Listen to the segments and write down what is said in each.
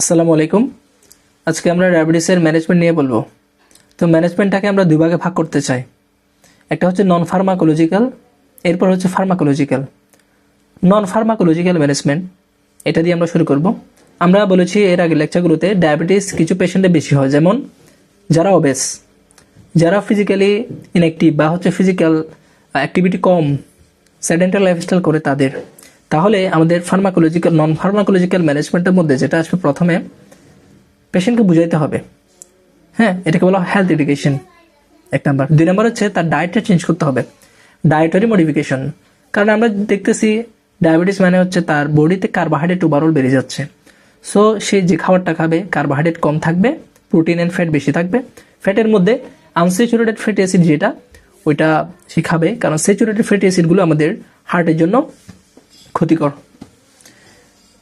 আসসালামু আলাইকুম। আজকে আমরা ডায়াবেটিসের ম্যানেজমেন্ট নিয়ে বলবো। তো ম্যানেজমেন্টটাকে আমরা দুই ভাগে ভাগ করতে চাই। একটা হচ্ছে নন ফার্মাকোলজিক্যাল, এরপর হচ্ছে ফার্মাকোলজিক্যাল। নন ফার্মাকোলজিক্যাল ম্যানেজমেন্ট, এটা দিয়ে আমরা শুরু করব। আমরা বলেছি এর আগে লেকচারগুলোতে ডায়াবেটিস কিছু পেশেন্টে বেশি হয়, যেমন যারা ওবেস, যারা ফিজিক্যালি ইনঅ্যাক্টিভ বা হচ্ছে ফিজিক্যাল অ্যাক্টিভিটি কম, সেডেন্টারি লাইফস্টাইল করে তাদের। তাহলে আমাদের ফার্মাকোলজিক্যাল নন ফার্মাকোলজিক্যাল ম্যানেজমেন্টের মধ্যে যেটা আসবে, প্রথমে পেশেন্টকে বুঝাইতে হবে। হ্যাঁ, এটাকে বলা হয় হেলথ এডুকেশন, এক নাম্বার। দুই নাম্বার হচ্ছে তার ডায়েটটা চেঞ্জ করতে হবে, ডায়েটারি মডিফিকেশন। কারণ আমরা দেখতেছি ডায়াবেটিস মানে হচ্ছে তার বডিতে কার্বোহাইড্রেট ওভারঅল বেড়ে যাচ্ছে। সো সে যে খাবারটা খাবে কার্বোহাইড্রেট কম থাকবে, প্রোটিন অ্যান্ড ফ্যাট বেশি থাকবে। ফ্যাটের মধ্যে আনস্যাচুরেটেড ফ্যাটি অ্যাসিড যেটা, ওইটা সে খাবে, কারণ স্যাচুরেটেড ফ্যাটি অ্যাসিডগুলো আমাদের হার্টের জন্য ক্ষতিকর।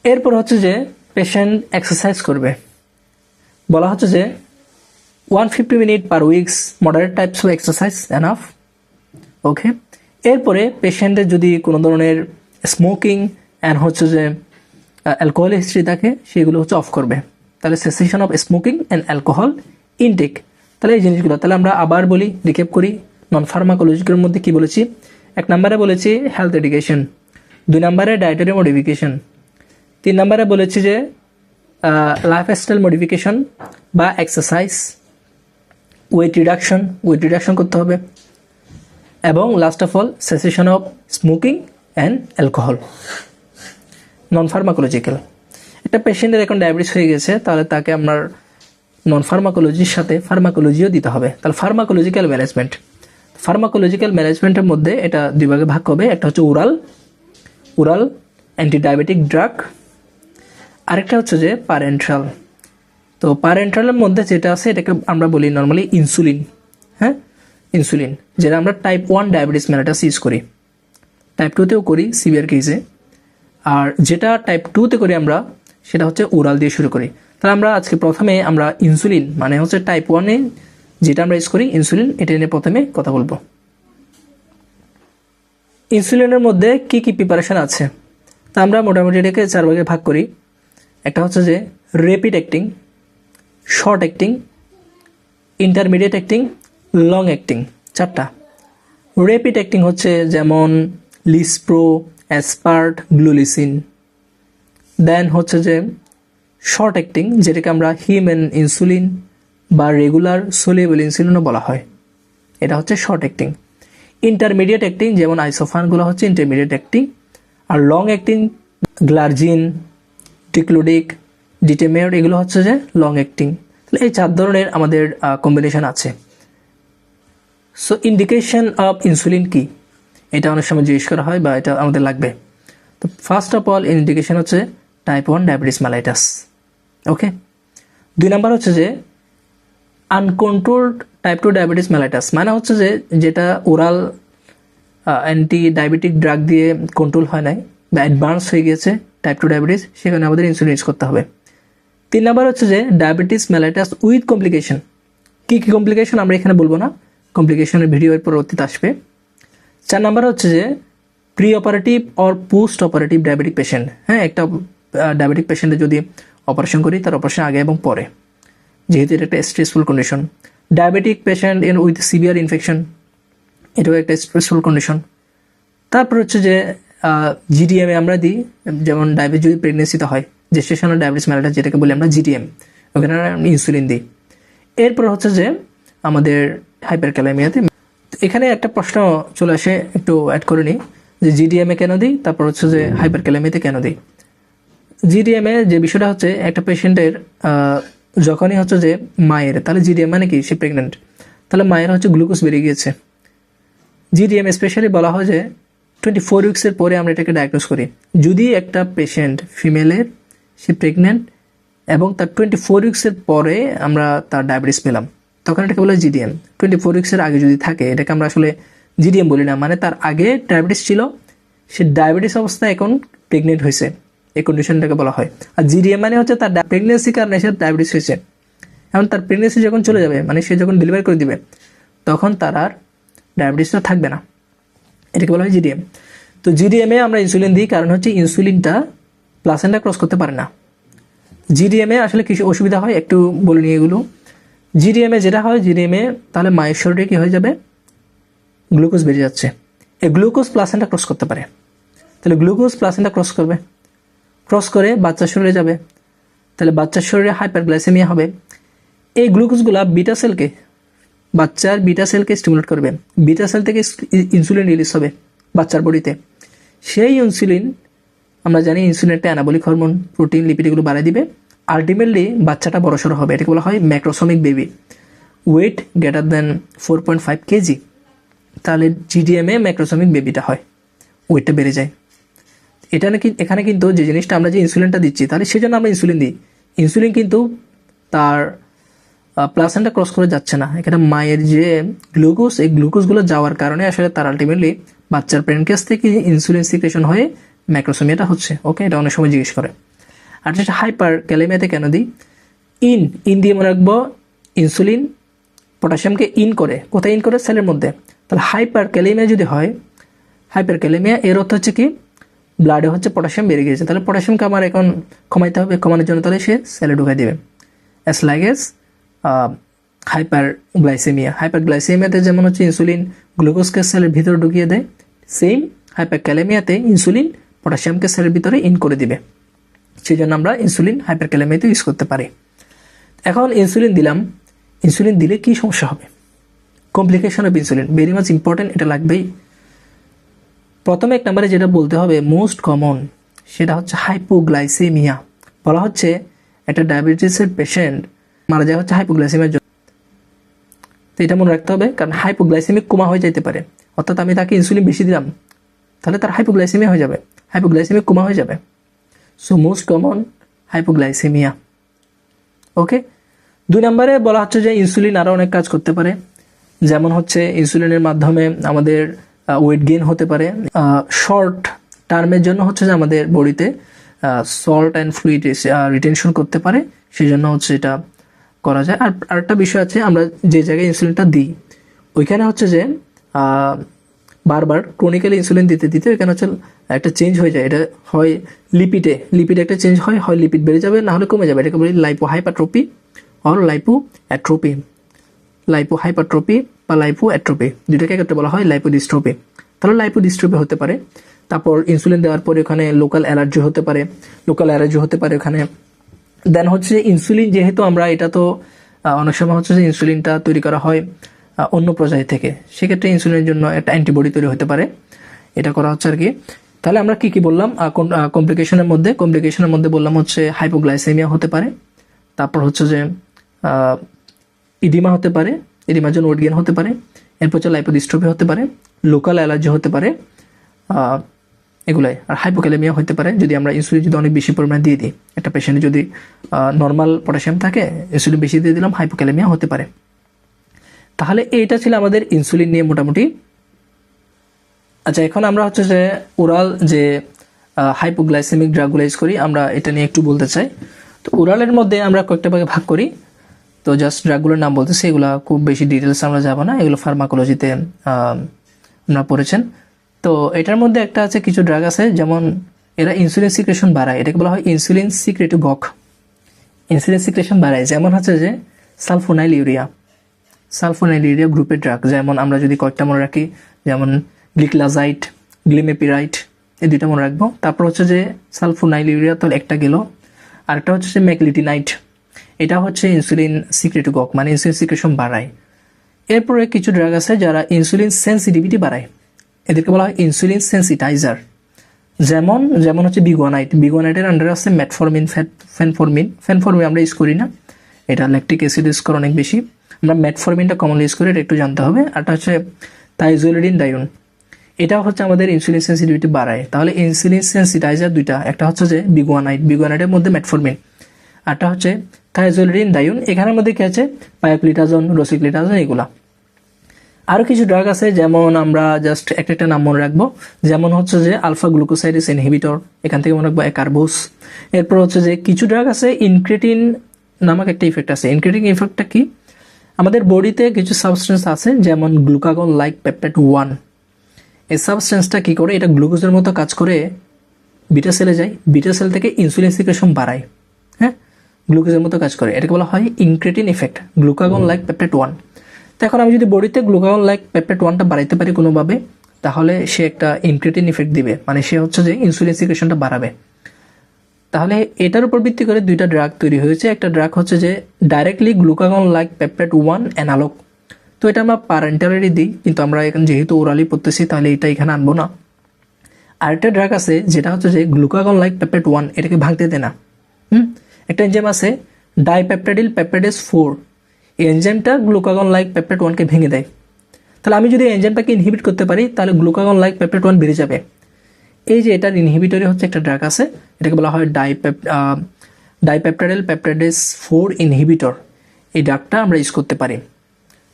এরপর হচ্ছে যে পেশেন্ট এক্সারসাইজ করবে। বলা হচ্ছে যে 150 minute per weeks moderate types of exercise enough. Okay. এরপরে পেশেন্টের যদি কোনো ধরনের স্মোকিং অ্যান্ড হচ্ছে যে অ্যালকোহল হিস্ট্রি থাকে, সেগুলো হচ্ছে অফ করবে। তাহলে cessation of smoking and alcohol intake. তাহলে এই জিনিসগুলো তাহলে আমরা আবার বলি, রিক্যাপ করি। নন ফার্মাকোলজিক্যাল মধ্যে কি বলেছি? এক নম্বরে বলেছি হেলথ এডুকেশন, দুই নম্বরে ডায়েটারি মডিফিকেশন, তিন নম্বরে বলেছি যে লাইফস্টাইল মডিফিকেশন বা এক্সারসাইজ, ওয়েট রিডাকশন করতে হবে, এবং last of all cessation of smoking and alcohol. Non pharmacological, একটা পেশেন্টের এখন ডায়াবেটিস হয়ে গেছে, তাহলে তাকে আপনার নন ফার্মাকোলজির সাথে ফার্মাকোলজিও দিতে হবে। তাহলে ফার্মাকোলজিক্যাল ম্যানেজমেন্টের মধ্যে এটা দুই ভাগে ভাগ হবে। একটা হচ্ছে ওরাল অ্যান্টি ডায়াবেটিক ড্রাগ, আরেকটা হচ্ছে যে প্যারেন্টাল। তো প্যারেন্টালের মধ্যে যেটা আছে এটাকে আমরা বলি নর্মালি ইনসুলিন। হ্যাঁ, ইনসুলিন যেটা আমরা টাইপ 1 ডায়াবেটিস মেলাটাস ইউজ করি, টাইপ 2তেও করি সিভিয়ার কেসে। আর যেটা টাইপ 2তে করি আমরা, সেটা হচ্ছে ওরাল দিয়ে শুরু করি। তাহলে আমরা আজকে প্রথমে আমরা ইনসুলিন মানে হচ্ছে টাইপ 1-এ যেটা আমরা ইউজ করি ইনসুলিন, এটা নিয়ে প্রথমে কথা বলবো। ইনসুলিনের মধ্যে কি কি প্রিপারেশন আছে, তা আমরা মোটামুটি এটাকে 4 ভাগে ভাগ করি। একটা হচ্ছে যে rapid acting, short acting, intermediate acting, long acting, 4টা। র্যাপিড অ্যাক্টিং হচ্ছে যেমন লিসপ্রো, অ্যাসপার্ট, গ্লুলিসিন। দেন হচ্ছে যে শর্ট অ্যাক্টিং, যেটাকে আমরা হিউম্যান ইনসুলিন বা রেগুলার সোলিউবল ইনসুলিনও বলা হয়, এটা হচ্ছে শর্ট অ্যাক্টিং। ইন্টারমিডিয়েট অ্যাক্টিং যেমন আইসোফানগুলো হচ্ছে ইন্টারমিডিয়েট অ্যাক্টিং। আর লং অ্যাক্টিং গ্লার্জিন, টিক্লোডিক, ডিটেমের, এগুলো হচ্ছে যে লং অ্যাক্টিং। তাহলে এই 4 ধরনের আমাদের কম্বিনেশন আছে। সো ইন্ডিকেশন অফ ইনসুলিন কি, এটা অনেক সময় জিজ্ঞেস করা হয় বা এটা আমাদের লাগবে। তো ফার্স্ট অফ অল ইন্ডিকেশন হচ্ছে টাইপ 1 ডায়াবেটিস মেলাইটাস। ওকে। 2 নাম্বার হচ্ছে যে আনকন্ট্রোলড টাইপ 2 ডায়াবেটিস মেলাইটাস, মানে হচ্ছে যে যেটা ওরাল অ্যান্টি ডায়াবেটিক ড্রাগ দিয়ে কন্ট্রোল হয় নাই বা অ্যাডভান্স হয়ে গিয়েছে টাইপ 2 ডায়াবেটিস, সেখানে আমাদের ইনসুলিন ইউজ করতে হবে। 3 নাম্বার হচ্ছে যে ডায়াবেটিস মেলাইটাস উইথ কমপ্লিকেশন। কী কী কমপ্লিকেশন আমরা এখানে বলবো না, কমপ্লিকেশনের ভিডিও এর পরবর্তীতে আসবে। 4 নাম্বার হচ্ছে যে pre operative or post operative diabetic patient. হ্যাঁ, একটা ডায়াবেটিক পেশেন্টের যদি অপারেশন করি, তার অপারেশন আগে এবং পরে, যেহেতু এটা একটা stressful condition. Diabetic patient in with severe infection, এটাও একটা স্ট্রেসফুল কন্ডিশন। তারপর হচ্ছে যে জিডিএমে আমরা দিই, যেমন ডায়াবেটিস যদি প্রেগনেন্সিতে হয়, জেস্টেশনাল ডায়াবেটিস মেলাইটাস যেটাকে বলি আমরা জিডিএম, ওখানে আমরা ইনসুলিন দিই। এরপর হচ্ছে যে আমাদের হাইপারক্যালেমিয়াতে, এখানে একটা প্রশ্ন চলে আসে, একটু অ্যাড করে নিই, যে জিডিএমে কেন দিই, তারপর হচ্ছে যে হাইপারক্যালেমিয়াতে কেন দিই। জিডিএমে যে বিষয়টা হচ্ছে, একটা পেশেন্টের যখনই হচ্ছে যে মায়ের, তাহলে জিডিএম মানে কি, সে প্রেগনেন্ট, তাহলে মায়ের হচ্ছে গ্লুকোজ বেড়ে গিয়েছে। জিডিএম স্পেশালি বলা হয় যে 24 উইক্সের পরে আমরা এটাকে ডায়াগনোস করি। যদি একটা পেশেন্ট ফিমেলের, সে প্রেগনেন্ট এবং তার 24 উইক্সের পরে আমরা তার ডায়াবেটিস পেলাম, তখন এটাকে বলে জিডিএম। 24 উইক্সের আগে যদি থাকে, এটাকে আমরা আসলে জিডিএম বলি না, মানে তার আগে ডায়াবেটিস ছিল, সে ডায়াবেটিস অবস্থায় এখন প্রেগনেন্ট হয়েছে, এই কন্ডিশনটাকে বলা হয়। আর জিডিএম মানে হচ্ছে তার প্রেগনেন্সি কারণে সে ডায়াবেটিস হয়েছে, এখন তার প্রেগনেন্সি যখন চলে যাবে, মানে সে যখন ডেলিভারি করে দিবে, তখন তার আর ডায়াবেটিসটা থাকবে না, এটাকে বলা হয় জিডিএম। তো জিডিএমে আমরা ইনসুলিন দিই, কারণ হচ্ছে ইনসুলিনটা প্লাসেন্টা ক্রস করতে পারে না। জিডিএমে আসলে কিছু অসুবিধা হয়, একটু বলে নিয়ে এগুলো। জিডিএমে যেটা হয়, জিডিএমে তাহলে মায়ের শরীরে কী হয়ে যাবে, গ্লুকোজ বেড়ে যাচ্ছে, এই গ্লুকোজ প্লাসেন্টা ক্রস করতে পারে, তাহলে গ্লুকোজ প্লাসেন্টা ক্রস করবে, ক্রস করে বাচ্চার শরীরে যাবে, তাহলে বাচ্চার শরীরে হাইপারগ্লাইসেমিয়া হবে। এই গ্লুকোজগুলা বিটা সেলকে, বাচ্চার বিটা সেলকে স্টিমুলেট করবে, বিটা সেল থেকে ইনসুলিন রিলিজ হবে বাচ্চার বডিতে। সেই ইনসুলিন, আমরা জানি ইনসুলিন একটা অ্যানাবলিক হরমোন, প্রোটিন লিপিড এগুলো বাড়ায় দিবে, আলটিমেটলি বাচ্চাটা বড়সড় হবে, এটাকে বলা হয় macrosomic baby, weight greater than 4.5 KG. তাহলে জিডিএমে ম্যাক্রোসমিক বেবিটা হয়, ওয়েটটা বেড়ে যায়। এটা নাকি এখানে কিন্তু যে জিনিসটা আমরা যে ইনসুলিনটা দিচ্ছি, তাহলে সেজন্য আমরা ইনসুলিন দিই, ইনসুলিন কিন্তু তার প্লাসেন্টা ক্রস করে যাচ্ছে না, এখানে মায়ের যে গ্লুকোজ, এই গ্লুকোজগুলো যাওয়ার কারণে আসলে তার আলটিমেটলি বাচ্চার প্যানক্রিয়াস থেকে ইনসুলিন সিক্রেশন হয়ে ম্যাক্রোসোমিয়াটা হচ্ছে। ওকে, এটা অনেক সময় জিজ্ঞেস করে। আর যেটা হাইপার ক্যালেমিয়াতে কেন দিই, ইন দিয়ে মনে রাখবো, ইনসুলিন পটাশিয়ামকে ইন করে, কোথায় ইন করে, সেলের মধ্যে। তাহলে হাইপার ক্যালেমিয়া যদি হয়, হাইপার ক্যালেমিয়া এর অর্থ হচ্ছে কি, ব্লাডে হচ্ছে পটাশিয়াম বেড়ে গিয়েছে, তাহলে পটাশিয়ামকে আমার এখন কমাইতে হবে, কমানোর জন্য তাহলে সে সেলে ঢুকাই দেবে। অ্যাজ লাইক এস হাইপারগ্লাইসেমিয়া, হাইপারগ্লাইসেমিয়াতে যেমন হচ্ছে ইনসুলিন গ্লুকোজকে সেলের ভিতরে ঢুকিয়ে দেয়, সেম হাইপারক্যালেমিয়াতে ইনসুলিন পটাশিয়ামকে সেলের ভিতরে ইন করে দিবে, সেই জন্য আমরা ইনসুলিন হাইপারক্যালেমিয়াতে ইউজ করতে পারি। এখন ইনসুলিন দিলাম, ইনসুলিন দিলে কি সমস্যা হবে, complication of insulin very much important, এটা লাগবেই। প্রথমে এক নম্বরে যেটা বলতে হবে মোস্ট কমন, সেটা হচ্ছে হাইপোগ্লাইসেমিয়া। বলা হচ্ছে একটা ডায়াবেটিসের পেশেন্ট মারা যায় হচ্ছে হাইপোগ্লাইসেমিয়ার জন্য। তো এটা মনে রাখতে হবে, কারণ হাইপোগ্লাইসেমিক কোমা হয়ে যেতে পারে, অর্থাৎ আমি তাকে ইনসুলিন বেশি দিলাম, তাহলে তার হাইপোগ্লাইসেমিয়া হয়ে যাবে, হাইপোগ্লাইসেমিক কোমা হয়ে যাবে। So most common hypoglycaemia. Okay, 2 নম্বরে বলা হচ্ছে যে ইনসুলিন আরও অনেক কাজ করতে পারে, যেমন হচ্ছে ইনসুলিনের মাধ্যমে আমাদের ওয়েট গেইন হতে পারে, শর্ট টার্মের জন্য হচ্ছে যে আমাদের বডিতে সল্ট অ্যান্ড ফ্লুইড রিটেনশন করতে পারে, সেই জন্য হচ্ছে এটা করা যায়। আর আরেকটা বিষয় আছে, আমরা যে জায়গায় ইনসুলিনটা দিই ওইখানে হচ্ছে যে বারবার ক্রনিক্যালি ইনসুলিন দিতে দিতে ওইখানে হচ্ছে একটা চেঞ্জ হয়ে যায়, এটা হয় লিপিডে একটা চেঞ্জ হয়, হয় লিপিড বেড়ে যাবে, না হলে কমে যাবে, এটাকে বলি লাইপোহাইপারট্রপি অর লাইপোঅ্যাট্রপি, লাইপোহাইপারট্রপি বা লাইপোঅ্যাট্রপি, দুটাকে একত্রে বলা হয় লাইপোডিস্ট্রপি। তাহলে লাইপোডিস্ট্রপি হতে পারে। তারপর ইনসুলিন দেওয়ার পরে ওখানে লোকাল অ্যালার্জি হতে পারে ওখানে। দেন হচ্ছে ইনসুলিন, যেহেতু আমরা এটা তো অনেক সময় হচ্ছে যে ইনসুলিনটা তৈরি করা হয় অন্য প্রজাতি থেকে, সেক্ষেত্রে ইনসুলিনের জন্য একটা অ্যান্টিবডি তৈরি হতে পারে, এটা করা হচ্ছে আর কি। তাহলে আমরা কি বললাম কমপ্লিকেশনের মধ্যে বললাম হচ্ছে হাইপোগ্লাইসেমিয়া হতে পারে, তারপর হচ্ছে যে ইডিমা হতে পারে, ইডিমার জন্য ওয়েট গেইন হতে পারে, এরপর হচ্ছে লাইপোডিস্ট্রফি হতে পারে, লোকাল অ্যালার্জি হতে পারে, এগুলাই। আর হাইপোক্যালেমিয়া হতে পারে যদি আমরা ইনসুলিন যদি অনেক বেশি পরিমাণে দিয়ে দিই, একটা পেশেন্টে যদি নর্মাল পটাশিয়াম থাকে, ইনসুলিন বেশি দিয়ে দিলাম, হাইপোক্যালেমিয়া হতে পারে। তাহলে এইটা ছিল আমাদের ইনসুলিন নিয়ে মোটামুটি। আচ্ছা, এখন আমরা হচ্ছে যে ওরাল যে হাইপোগ্লাইসেমিক ড্রাগগুলো ইউজ করি, আমরা এটা নিয়ে একটু বলতে চাই। তো ওরালের মধ্যে আমরা কয়েকটা ভাগে ভাগ করি, তো জাস্ট ড্রাগগুলোর নাম বলতেছি, এগুলো খুব বেশি ডিটেলস আমরা যাবো না, এগুলো ফার্মাকোলজিতে আপনারা পড়েছেন। তো এটার মধ্যে একটা আছে, কিছু ড্রাগ আছে যেমন এরা ইনসুলিন সিক্রেশন বাড়ায়, এটাকে বলা হয় ইনসুলিন সিক্রেটোগক, ইনসুলিন সিক্রেশন বাড়ায়। যেমন হচ্ছে যে সালফোনাইল ইউরিয়া গ্রুপের ড্রাগ, যেমন আমরা যদি কয়েকটা মনে রাখি, যেমন গ্লিক্লাজাইড, গ্লিমেপিরাইড, এই দুইটা মনে রাখবো। তারপর হচ্ছে যে সালফোনাইল ইউরিয়া, তো একটা গেল। আরেকটা হচ্ছে যে ম্যাকলিটিনাইট, এটা হচ্ছে ইনসুলিন সিক্রেটোগক, মানে ইনসুলিন সিক্রেশন বাড়ায়। এরপরে কিছু ড্রাগ আছে যারা ইনসুলিন সেন্সিটিভিটি বাড়ায়, এদেরকে বলা হয় ইনসুলিন সেন্সিটাইজার। যেমন হচ্ছে বিগুয়ানাইটের আন্ডারে আছে মেটফরমিন, ফেনফরমিন আমরা ইউজ করি না, এটা ল্যাকটিক অ্যাসিড ইউজ করে অনেক বেশি, আমরা মেটফরমিনটা কমনলি ইউজ করি, এটা একটু জানতে হবে। আরটা হচ্ছে থাইজোলিডিন ডাইন, এটাও হচ্ছে আমাদের ইনসুলিন সেন্সিটিভিটি বাড়ায়। তাহলে ইনসুলিন সেন্সিটাইজার দুইটা, একটা হচ্ছে যে বিগুয়ানাইটের মধ্যে মেটফরমিন, আরটা হচ্ছে থাইজোলিডিন ডাইন, এখানের মধ্যে কি আছে পায়োক্লিটাজন, রোসিক্লিটাজন, এগুলা। আরও কিছু ড্রাগ আছে, যেমন আমরা জাস্ট একটা নাম মনে রাখবো, যেমন হচ্ছে যে আলফা গ্লুকোসাইডেস ইনহিবিটর, এখান থেকে মনে রাখবো অ্যাকারবোস। এরপর হচ্ছে যে কিছু ড্রাগ আছে ইনক্রেটিন নামক একটা ইফেক্ট আছে। ইনক্রেটিন ইফেক্টটা কি, আমাদের বডিতে কিছু সাবস্টেন্স আছে যেমন গ্লুকাগন লাইক পেপটাইড 1, এই সাবস্টেন্সটা কি করে, এটা গ্লুকোজের মতো কাজ করে বিটা সেলে যায়, বিটা সেল থেকে ইনসুলিন সিক্রেশন বাড়ায়। হ্যাঁ, গ্লুকোজের মতো কাজ করে, এটাকে বলা হয় ইনক্রেটিন ইফেক্ট, গ্লুকাগন লাইক পেপটাইড 1। তো এখন আমি যদি বডিতে গ্লুকাগন লাইক পেপটাইড 1টা বাড়াইতে পারি কোনোভাবে, তাহলে সে একটা ইনক্রেটিন ইফেক্ট দিবে, মানে সে হচ্ছে যে ইনসুলিন সিক্রেশনটা বাড়াবে। তাহলে এটার উপর ভিত্তি করে দুইটা ড্রাগ তৈরি হয়েছে। একটা ড্রাগ হচ্ছে যে directly glucagon like peptide 1 analogue, তো এটা আমরা প্যারেন্টালি দিই, কিন্তু আমরা এখানে যেহেতু ওরালি পড়তেছি তাহলে এটা এখানে আনবো না। আরেকটা ড্রাগ আছে যেটা হচ্ছে যে গ্লুকাগন লাইক পেপটাইড 1, এটাকে ভাঙতে দেয় না। একটা এনজাইম আছে ডাইপেপটাইডিল পেপটাইডেস 4, এই এনজাইমটা গ্লুকাগন লাইক পেপটাইড 1কে ভেঙে দেয়। তাহলে আমি যদি এনজাইমটাকে ইনহিবিট করতে পারি তাহলে গ্লুকাগন লাইক পেপটাইড 1 বেড়ে যাবে। এই যে এটার ইনহিবিটরি হচ্ছে একটা ড্রাগ আছে, এটাকে বলা হয় ডাইপেপটাইডিল পেপটাইডেস 4 ইনহিবিটর। এই ড্রাগটা আমরা ইউজ করতে পারি।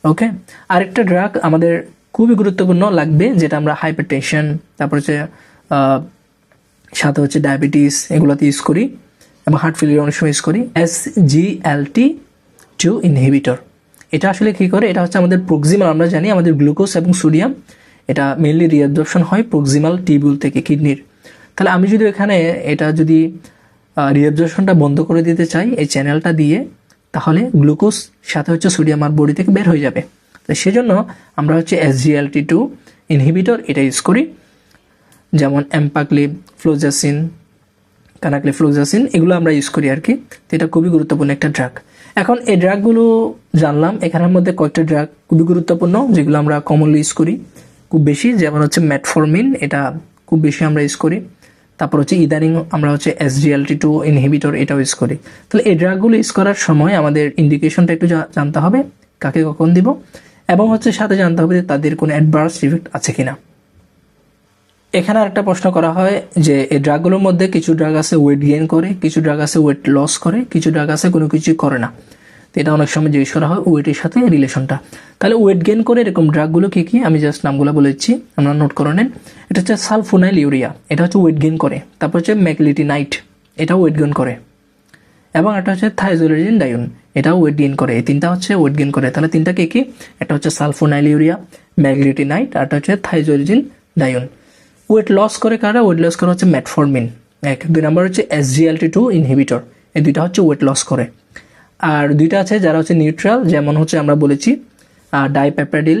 ওকে, আরেকটা ড্রাগ আমাদের খুবই গুরুত্বপূর্ণ লাগবে, যেটা আমরা হাইপারটেনশন, তারপর হচ্ছে সাথে হচ্ছে ডায়াবেটিস, এগুলোতে ইউজ করি এবং হার্ট ফেলিয়ার অনেক সময় ইউজ করি, SGLT2 ইনহিবিটর। এটা আসলে কী করে, এটা হচ্ছে আমাদের প্রক্সিমাল, আমরা জানি আমাদের গ্লুকোজ এবং সোডিয়াম এটা মেনলি রিঅ্যাবজর্পশন হয় প্রক্সিমাল টিবিউল থেকে, কিডনির। তাহলে আমি যদি এখানে এটা যদি রিঅ্যাবজর্পশনটা বন্ধ করে দিতে চাই এই চ্যানেলটা দিয়ে, তাহলে গ্লুকোজ সাথে হচ্ছে সোডিয়াম আর বডি থেকে বের হয়ে যাবে। তো সেজন্য আমরা হচ্ছে SGLT2 ইনহিবিটর এটা ইউজ করি, যেমন এম্পাক্লিব, ফ্লোজাসিন, কানাক্লিফ্লোজাসিন, এগুলো আমরা ইউজ করি আর কি। তো এটা খুবই গুরুত্বপূর্ণ একটা ড্রাগ। এখন এই ড্রাগগুলো জানলাম, এখানের মধ্যে কয়েকটা ড্রাগ খুবই গুরুত্বপূর্ণ যেগুলো আমরা কমনলি ইউজ করি খুব বেশি, যেমন হচ্ছে মেটফরমিন, এটা খুব বেশি আমরা ইউজ করি। তারপর হচ্ছে ইদানিং আমরা হচ্ছে SGLT2 ইনহিবিটর এটাও ইউজ করি। তাহলে এই ড্রাগগুলো ইউজ করার সময় আমাদের ইন্ডিকেশনটা একটু জানতে হবে, কাকে কখন দিব, এবং হচ্ছে সাথে জানতে হবে যে তাদের কোনো অ্যাডভার্স ইফেক্ট আছে কিনা। এখানে আরেকটা প্রশ্ন করা হয় যে এই ড্রাগগুলোর মধ্যে কিছু ড্রাগ আছে ওয়েট গেইন করে, কিছু ড্রাগ আছে ওয়েট লস করে, কিছু ড্রাগ আছে কোনো কিছু করে না। তো এটা অনেক সময় জিজ্ঞেস করা হয় ওয়েটের সাথে রিলেশনটা। তাহলে ওয়েট গেইন করে এরকম ড্রাগগুলো কী কী, আমি জাস্ট নামগুলো বলে দিচ্ছি, আপনারা নোট করে নেন। এটা হচ্ছে সালফোনাইল ইউরিয়া, এটা হচ্ছে ওয়েট গেইন করে। তারপর হচ্ছে ম্যাগলিটিনাইট, এটাও ওয়েট গেইন করে। এবং একটা হচ্ছে থাইজোলিজিন ডাইন, এটাও ওয়েট গেইন করে। এই তিনটা হচ্ছে ওয়েট গেইন করে। তাহলে তিনটা কি কি, একটা হচ্ছে সালফোনাইল ইউরিয়া, ম্যাগলিটিনাইট, আর একটা হচ্ছে থাইজোলিজিন ডাইন। ওয়েট লস করে কারা, ওয়েট লস করে হচ্ছে মেটফরমিন এক। 2 নম্বর হচ্ছে SGLT2 ইনহিবিটর, এই দুইটা হচ্ছে ওয়েট লস করে। আর দুইটা আছে যারা হচ্ছে নিউট্রাল, যেমন হচ্ছে আমরা বলেছি ডাইপেপটাইডিল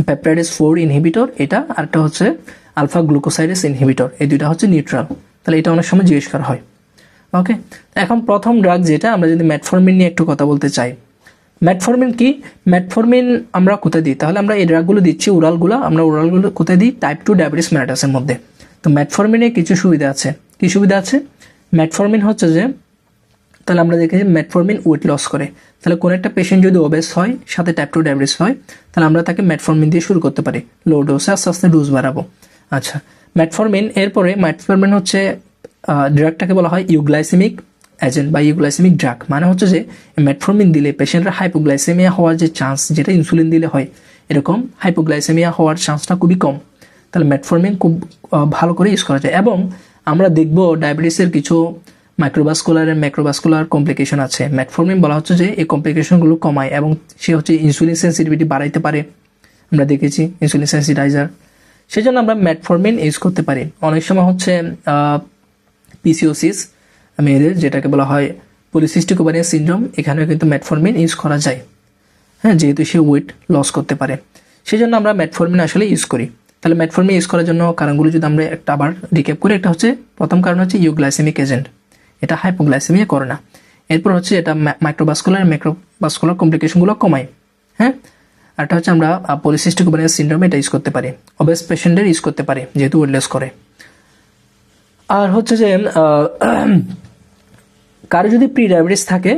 পেপটাইডেস 4 ইনহিবিটর এটা, আরেকটা হচ্ছে আলফা গ্লুকোসাইডেস ইনহিবিটর, এই দুইটা হচ্ছে নিউট্রাল। তাহলে এটা অনেক সময় জিজ্ঞেস করা হয়। ওকে, এখন প্রথম ড্রাগ যেটা, আমরা যদি মেটফরমিন নিয়ে একটু কথা বলতে চাই। মেটফরমিন কি, মেটফরমিন আমরা কোথায় দিই, তাহলে আমরা এই ড্রাগগুলো দিচ্ছি ওরালগুলো, আমরা ওরালগুলো কোথায় দিই, টাইপ 2 ডায়াবেটিস মেলিটাসের মধ্যে। তো মেটফরমিনে কিছু সুবিধা আছে। কি সুবিধা আছে, মেটফরমিন হচ্ছে যে, তাহলে আমরা দেখেছি মেটফরমিন ওয়েট লস করে। তাহলে কোনো একটা পেশেন্ট যদি ওবেস হয়, সাথে টাইপ 2 ডায়াবেটিস হয়, তাহলে আমরা তাকে মেটফরমিন দিয়ে শুরু করতে পারি, লো ডোসে আস্তে আস্তে ডোজ বাড়াবো। আচ্ছা, মেটফরমিন, এরপরে মেটফরমিন হচ্ছে ড্রাগটাকে বলা হয় ইউগ্লাইসেমিক এজেন্ট বা ইউগ্লাইসেমিক ড্রাগ। মানে হচ্ছে যে মেটফরমিন দিলে পেশেন্টের হাইপোগ্লাইসেমিয়া হওয়ার যে চান্স, যেটা ইনসুলিন দিলে হয়, এরকম হাইপোগ্লাইসেমিয়া হওয়ার চান্সটা খুবই কম। তাহলে মেটফরমিন খুব ভালো করে ইউজ করা যায়। এবং আমরা দেখব ডায়াবেটিসের কিছু মাইক্রোভাস্কুলার এন্ড ম্যাক্রোভাস্কুলার কমপ্লিকেশন আছে, মেটফরমিন বলা হচ্ছে যে এই কমপ্লিকেশনগুলো কমায় এবং সে হচ্ছে ইনসুলিন সেন্সিটিভিটি বাড়াইতে পারে, আমরা দেখেছি ইনসুলিন সেন্সিটাইজার। সেজন্য আমরা মেটফরমিন ইউজ করতে পারি। অনেক সময় হচ্ছে পিসিওসিস মেয়েদের, যেটাকে বলা হয় পলিসিস্টিক ওভারিয়ান সিনড্রোম, এখানেও কিন্তু মেটফরমিন ইউজ করা যায়, হ্যাঁ, যেহেতু সে ওয়েট লস করতে পারে। সেজন্য আমরা মেটফরমিন আসলে ইউজ করি। তাহলে মেটফরমিন ইউজ করার জন্য কারণগুলো যদি আমরা একটা আবার রিক্যাপ করি, একটা হচ্ছে, প্রথম কারণ হচ্ছে ইউগ্লাইসেমিক এজেন্ট, এটা হাইপোগ্লাইসেমিয়া করে না। এরপর হচ্ছে এটা মাইক্রোভাস্কুলার ম্যাক্রোভাস্কুলার কমপ্লিকেশনগুলো কমায়, হ্যাঁ। আরটা হচ্ছে আমরা পলিসিস্টিক ওভারিয়ান সিনড্রোম এটা ইউজ করতে পারি, অবেস পেশেন্টের ইউজ করতে পারি যেহেতু ওয়েট লস করে। আর হচ্ছে যে কারো যদি প্রি ডায়াবেটিস থাকে,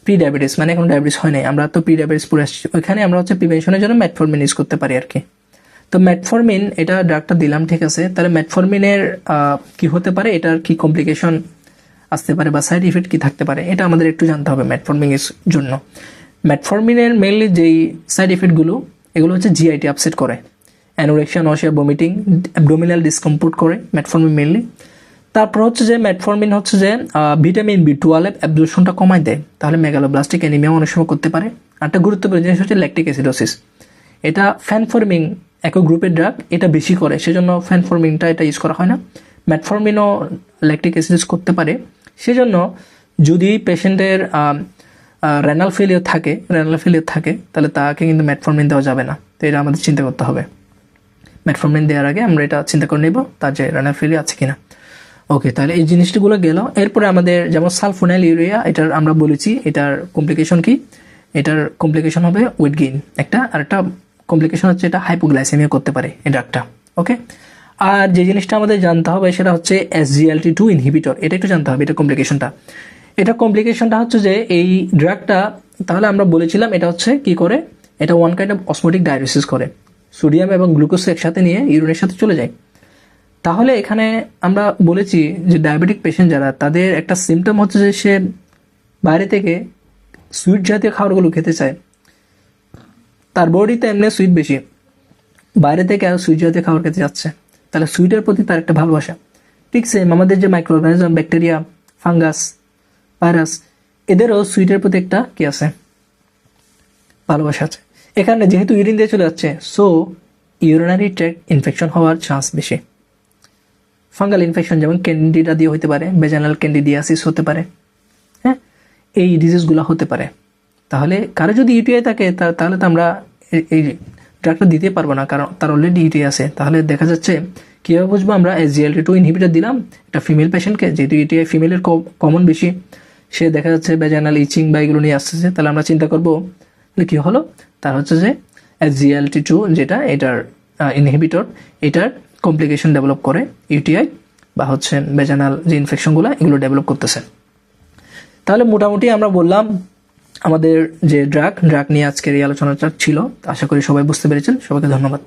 প্রি ডায়াবেটিস মানে এখন ডায়াবেটিস হয় নাই, আমরা তো প্রি ডায়াবেটিস পড়ে আসছি, ওইখানে আমরা হচ্ছে প্রিভেনশনের জন্য মেটফরমিন ইউজ করতে পারি আর কি। তো মেটফরমিন এটা ড্রাগটা দিলাম, ঠিক আছে। তাহলে মেটফরমিনের কি হতে পারে, এটার কি কমপ্লিকেশন আসতে পারে বা সাইড ইফেক্ট কি থাকতে পারে, এটা আমাদের একটু জানতে হবে মেটফরমিনের জন্য। মেটফরমিনের মেইনলি যেই সাইড ইফেক্টগুলো, এগুলো হচ্ছে জিআইটি আপসেট করে, anorexia, nausea, vomiting, abdominal discomfort করে মেটফরমিন মেইনলি। তারপর হচ্ছে যে মেটফরমিন হচ্ছে যে ভিটামিন B12 অ্যাবজর্পশনটা কমায় দেয়, তাহলে মেগালোব্লাস্টিক অ্যানিমিয়া অনেক সময় করতে পারে। আরেকটা গুরুত্বপূর্ণ জিনিস হচ্ছে ল্যাকটিক অ্যাসিডোসিস, এটা ফ্যানফরমিং একই গ্রুপের ড্রাগ, এটা বেশি করে, সেজন্য ফ্যানফরমিনটা এটা ইউজ করা হয় না। মেটফরমিনও ল্যাকটিক অ্যাসিডোসিস করতে পারে, সেজন্য যদি পেশেন্টের রেনাল ফেলিয়ার থাকে তাহলে তাকে কিন্তু মেটফর্মিন দেওয়া যাবে না। তো এটা আমাদের চিন্তা করতে হবে। মেটফর্মিন দেওয়ার আগে আমরা এটা চিন্তা করে নেব তার যে রেনাল ফেলিয়ার আছে কিনা। ওকে, তাহলে এই জিনিসগুলো গেল। এরপরে আমাদের যেমন সালফোনাইল ইউরিয়া, এটার আমরা বলেছি এটার কমপ্লিকেশন কি, এটার কমপ্লিকেশন হবে ওয়েট গেইন একটা, আর একটা কমপ্লিকেশন হচ্ছে এটা হাইপোগ্লাইসেমিয়া করতে পারে এটা একটা। ওকে, আর যে জিনিসটা আমাদের জানতে হবে সেটা হচ্ছে SGLT2 ইনহিবিটর, এটা একটু জানতে হবে এটা কমপ্লিকেশনটা হচ্ছে যে এই ড্রাগটা, তাহলে আমরা বলেছিলাম এটা হচ্ছে কি করে, এটা one kind of osmotic dialysis করে, সোডিয়াম এবং গ্লুকোজ একসাথে নিয়ে ইউরিনের সাথে চলে যায়। তাহলে এখানে আমরা বলেছি যে ডায়াবেটিক পেশেন্ট যারা, তাদের একটা সিমটম হচ্ছে যে সে বাইরে থেকে সুইট জাতীয় খাবারগুলো খেতে চায়, তার বডিতে এমনি সুইট বেশি, বাইরে থেকে আর সুইট জাতীয় খাবার খেতে যাচ্ছে, তাহলে সুইটের প্রতি তার একটা ভালোবাসা। ঠিক সেম আমাদের যে micro organism, bacteria, fungus, virus, এদেরও সুইটের প্রতি একটা কি আছে, ভালোবাসা আছে। এখানে যেহেতু ইউরিন দিয়ে চলে যাচ্ছে, সো ইউরিনারি ট্র্যাক্ট ইনফেকশন হওয়ার চান্স বেশি। ফাঙ্গাল ইনফেকশন যেমন ক্যান্ডিডা দিয়ে হতে পারে, ভেজানাল ক্যান্ডিডিয়াসিস হতে পারে, হ্যাঁ, এই ডিজিজগুলো হতে পারে। তাহলে কারো যদি ইউটিআই থাকে তাহলে তো আমরা এই ড্রাগটা দিতে পারবো না, কারণ তার অলরেডি ইউটিআই আছে। তাহলে দেখা যাচ্ছে কীভাবে বুঝবো আমরা, SGLT2 ইনহিবিটর দিলাম একটা ফিমেল পেশেন্টকে, যেহেতু ইউটিআই ফিমেলের কমন বেশি, সে দেখা যাচ্ছে ভেজানাল ইচিং বা এগুলো নিয়ে আসতেছে, তাহলে আমরা চিন্তা করবো কী হলো, তার হচ্ছে যে SGLT2 যেটা এটার ইনহিবিটর, এটার কমপ্লিকেশন ডেভেলপ করে, ইউটিআই বা হচ্ছে ভেজানাল যে ইনফেকশনগুলো এগুলো ডেভেলপ করতেছে। তাহলে মোটামুটি আমরা বললাম আমাদের যে ড্রাগ নিয়ে আজকের এই আলোচনাটা ছিল। আশা করি সবাই বুঝতে পেরেছেন। সবাইকে ধন্যবাদ।